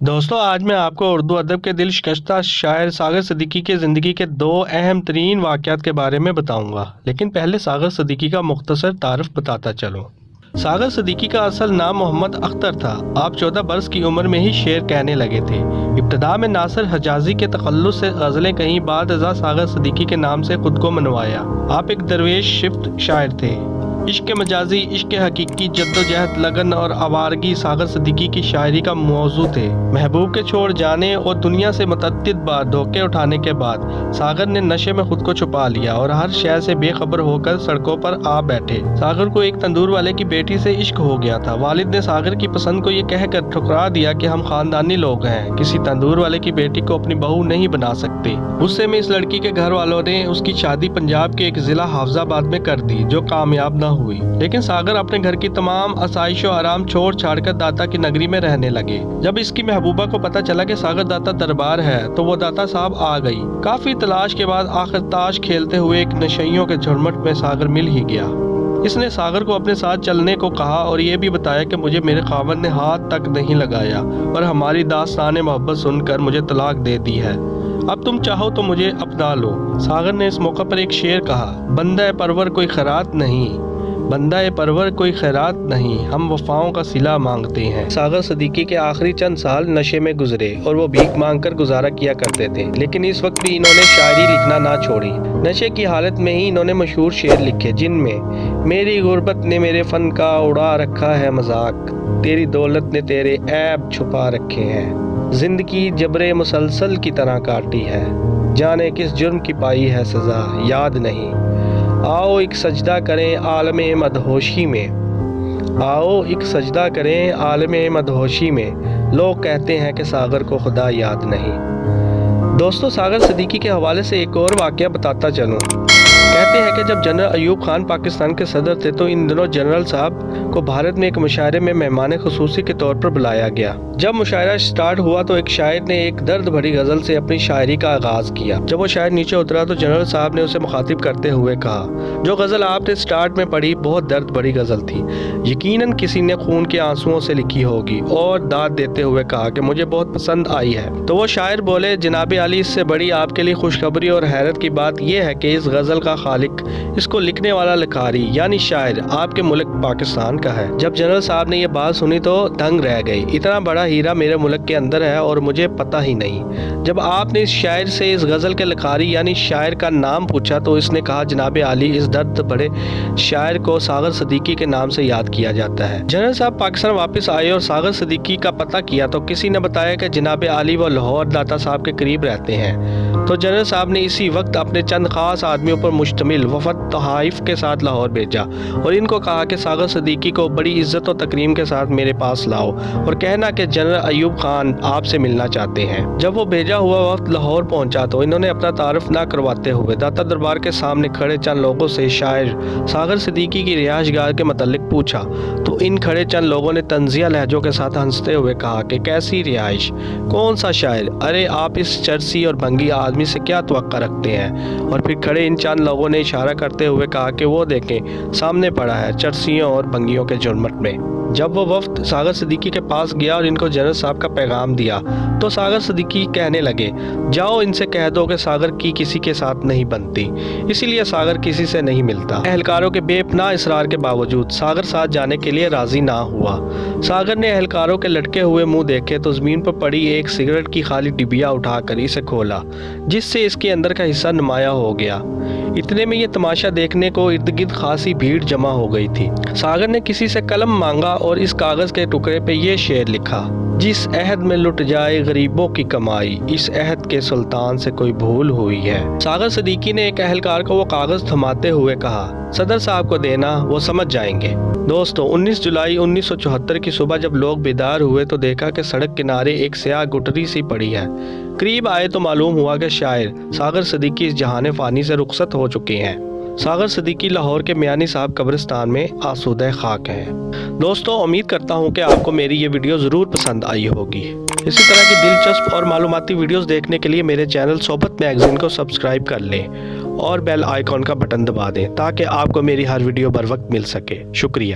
دوستو آج میں آپ کو اردو ادب کے دل شکستہ شاعر ساغر صدیقی کے زندگی کے دو اہم ترین واقعات کے بارے میں بتاؤں گا، لیکن پہلے ساغر صدیقی کا مختصر تعارف بتاتا چلوں۔ ساغر صدیقی کا اصل نام محمد اختر تھا۔ آپ 14 برس کی عمر میں ہی شعر کہنے لگے تھے۔ ابتدا میں ناصر حجازی کے تخلص سے غزلیں کہیں، بعد ازاں ساغر صدیقی کے نام سے خود کو منوایا۔ آپ ایک درویش شفت شاعر تھے۔ عشق مجازی، عشق حقیقی، جدوجہد، لگن اور آوارگی ساغر صدیقی کی شاعری کا موضوع تھے۔ محبوب کے چھوڑ جانے اور دنیا سے متعدد بار دھوکے اٹھانے کے بعد ساغر نے نشے میں خود کو چھپا لیا اور ہر شے سے بے خبر ہو کر سڑکوں پر آ بیٹھے۔ ساغر کو ایک تندور والے کی بیٹی سے عشق ہو گیا تھا۔ والد نے ساغر کی پسند کو یہ کہہ کر ٹھکرا دیا کہ ہم خاندانی لوگ ہیں، کسی تندور والے کی بیٹی کو اپنی بہو نہیں بنا سکتے۔ غصے میں اس لڑکی کے گھر والوں نے اس کی شادی پنجاب کے ایک ضلع حافظ آباد میں کر دی، جو کامیاب نہ ہوئی۔ لیکن ساغر اپنے گھر کی تمام آسائش و آرام چھوڑ چھاڑ کر داتا کی نگری میں رہنے لگے۔ جب اس کی محبوبہ کو پتہ چلا کہ ساغر داتا دربار ہے تو وہ داتا صاحب آ گئی۔ کافی تلاش کے بعد آخر تاش کھیلتے ہوئے ایک نشئیوں کے جھرمٹ میں ساغر مل ہی گیا۔ اس نے ساغر کو اپنے ساتھ چلنے کو کہا اور یہ بھی بتایا کہ مجھے میرے خاوند نے ہاتھ تک نہیں لگایا اور ہماری داستان محبت سن کر مجھے طلاق دے دی ہے۔ اب تم چاہو تو مجھے اپنا لو۔ ساغر نے اس موقع پر ایک شعر کہا، بندہ پرور کوئی خیرات نہیں، بندہ پرور کوئی خیرات نہیں، ہم وفاؤں کا صلہ مانگتے ہیں۔ ساغر صدیقی کے آخری چند سال نشے میں گزرے اور وہ بھیک مانگ کر گزارا کیا کرتے تھے، لیکن اس وقت بھی انہوں نے شاعری لکھنا نہ چھوڑی۔ نشے کی حالت میں ہی انہوں نے مشہور شعر لکھے، جن میں میری غربت نے میرے فن کا اڑا رکھا ہے مذاق، تیری دولت نے تیرے عیب چھپا رکھے ہیں، زندگی جبر مسلسل کی طرح کاٹی ہے، جانے کس جرم کی پائی ہے سزا یاد نہیں، آؤ ایک سجدہ کریں عالم مدہوشی میں، آؤ ایک سجدہ کریں عالم مدہوشی میں، لوگ کہتے ہیں کہ ساغر کو خدا یاد نہیں۔ دوستو ساغر صدیقی کے حوالے سے ایک اور واقعہ بتاتا چلوں۔ کہتے ہیں کہ جب جنرل ایوب خان پاکستان کے صدر تھے تو ان دنوں جنرل صاحب کو بھارت میں ایک مشاعرے میں مہمان خصوصی کے طور پر بلایا گیا۔ جب مشاعرہ سٹارٹ ہوا تو ایک شاعر نے ایک درد بھری غزل سے اپنی شاعری کا آغاز کیا۔ جب وہ شاعر نیچے اترا تو جنرل صاحب نے اسے مخاطب کرتے ہوئے کہا، جو غزل آپ نے سٹارٹ میں پڑھی بہت درد بھری غزل تھی، یقیناً کسی نے خون کے آنسوؤں سے لکھی ہوگی، اور داد دیتے ہوئے کہا کہ مجھے بہت پسند آئی ہے۔ تو وہ شاعر بولے، جناب عالی، اس سے بڑی آپ کے لیے خوشخبری اور حیرت کی بات یہ ہے کہ اس غزل کا خالق، اس کو لکھنے والا لکھاری یعنی شاعر آپ کے ملک پاکستان کا ہے۔ جب جنرل صاحب نے یہ بات سنی تو دنگ رہ گئی، اتنا بڑا ہیرا میرے ملک کے اندر ہے اور مجھے پتہ ہی نہیں۔ جب آپ نے اس شاعر سے اس غزل کے لکھاری یعنی شاعر کا نام پوچھا تو اس نے کہا، جناب عالی، اس درد بڑے شاعر کو ساغر صدیقی کے نام سے یاد کیا جاتا ہے۔ جنرل صاحب پاکستان واپس آئے اور ساغر صدیقی کا پتہ کیا تو کسی نے بتایا کہ جناب عالی وہ لاہور داتا صاحب کے قریب رہتے ہیں۔ تو جنرل صاحب نے اسی وقت اپنے چند خاص آدمیوں پر مشتمل وفد تحائف کے ساتھ لاہور بھیجا اور ان کو کہا کہ ساغر صدیقی کو بڑی عزت و تکریم کے ساتھ میرے پاس لاؤ اور کہنا کہ جنرل ایوب خان آپ سے ملنا چاہتے ہیں۔ جب وہ بھیجا ہوا وفد لاہور پہنچا تو انہوں نے اپنا تعارف نہ کرواتے ہوئے داتا دربار کے سامنے کھڑے چند لوگوں سے شاعر ساغر صدیقی کی رہائش گاہ کے متعلق پوچھا تو ان کھڑے چند لوگوں نے طنزیہ لہجوں کے ساتھ ہنستے ہوئے کہا کہ کیسی رہائش، کون سا شاعر، ارے آپ اس چرسی اور بھنگی آدمی سے کیا توقع رکھتے ہیں؟ اور پھر کھڑے ان چند لوگوں نے اشارہ کرتے ہوئے کہا کہ وہ دیکھیں سامنے پڑا ہے چرسیوں اور بھنگیوں کے جھرمٹ میں۔ جب وہ وفد ساغر صدیقی کے پاس گیا اور ان کو جنرل صاحب کا پیغام دیا تو ساغر صدیقی کہنے لگے، جاؤ ان سے کہہ دو کہ ساغر کی کسی کے ساتھ نہیں بنتی، اسی لیے ساغر کسی سے نہیں ملتا۔ اہلکاروں کے بے پناہ اصرار کے باوجود ساغر ساتھ جانے کے لیے راضی نہ ہوا۔ ساغر نے اہلکاروں کے لٹکے ہوئے منہ دیکھے تو زمین پر پڑی ایک سگریٹ کی خالی ڈبیا اٹھا کر اسے کھولا، جس سے اس کے اندر کا حصہ نمایاں ہو گیا۔ اتنے میں یہ تماشا دیکھنے کو ارد گرد خاصی بھیڑ جمع ہو گئی تھی۔ ساغر نے کسی سے قلم مانگا اور اس کاغذ کے ٹکڑے پہ یہ شعر لکھا، جس عہد میں لٹ جائے غریبوں کی کمائی، اس عہد کے سلطان سے کوئی بھول ہوئی ہے۔ ساغر صدیقی نے ایک اہلکار کو وہ کاغذ تھماتے ہوئے کہا، صدر صاحب کو دینا، وہ سمجھ جائیں گے۔ دوستو 19 جولائی 1974 کی صبح جب لوگ بیدار ہوئے تو دیکھا کہ سڑک کنارے ایک سیاہ گٹری سی پڑی ہے۔ قریب آئے تو معلوم ہوا کہ شاعر ساغر صدیقی اس جہان فانی سے رخصت ہو چکے ہیں۔ ساغر صدیقی لاہور کے میانی صاحب قبرستان میں آسودہ خاک ہیں۔ دوستو امید کرتا ہوں کہ آپ کو میری یہ ویڈیو ضرور پسند آئی ہوگی۔ اسی طرح کی دلچسپ اور معلوماتی ویڈیوز دیکھنے کے لیے میرے چینل صحبت میگزین کو سبسکرائب کر لیں اور بیل آئیکن کا بٹن دبا دیں تاکہ آپ کو میری ہر ویڈیو بر وقت مل سکے۔ شکریہ۔